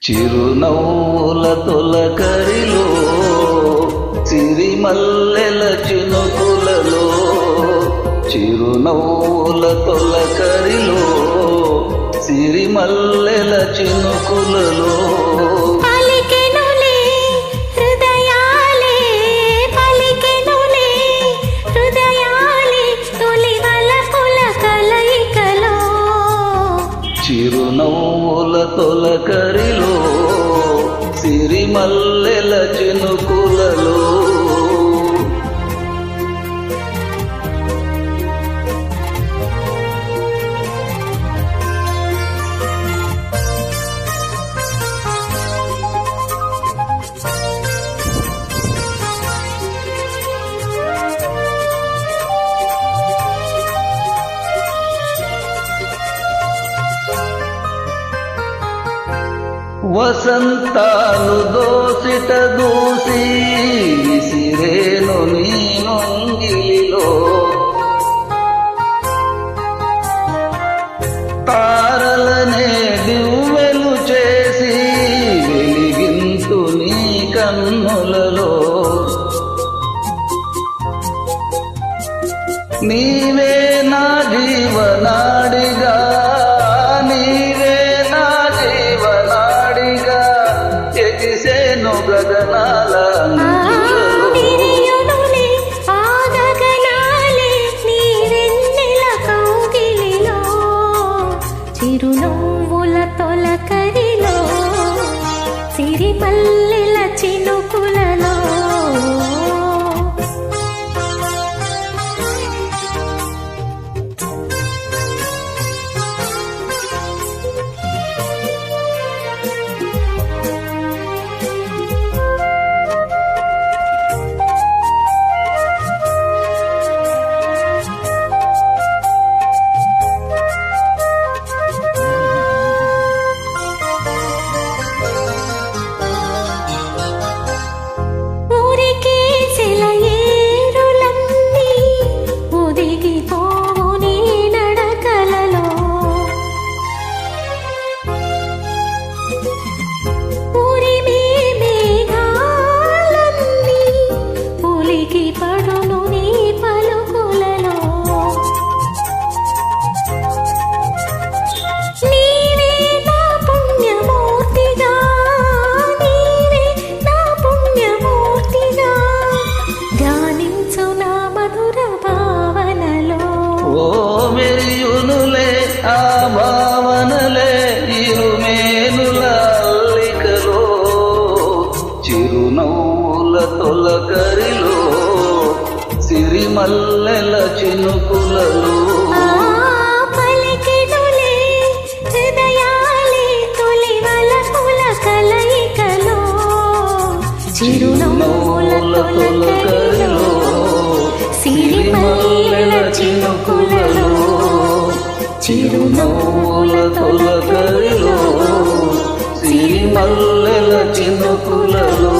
చిరునవ్వుల తొలకరిలో సిరిమల్లెల చినుకులలో, చిరునవ్వుల తొలకరిలో సిరిమల్లెల చినుకులలో చిరునవ్వుల తొలకరిలో సిరిమల్లెల చినుకులలో వసంతాలు దోసిట దూసి విసిరేను నీ నొంగిలిలో, తారలనే దివ్వెలు చేసి వెలిగింతు నీ కన్నులలో, నీవే నా జీవనాడిగా గగనాల చిరునవ్వుల తొలకరిలో సిరిమల్లెల చినుకులలో చిరునవ్వుల తొలకరిలో సిరిమల్లెల చినుకులలో పలికెనులే హృదయాలే తొలివల పుల కలయికలో, చిరునవ్వుల తొలకరిలో సిరిమల్లెల చినుకులలో, చిరునవ్వుల తొలకరిలో సిరిమల్లెల చినుకులలో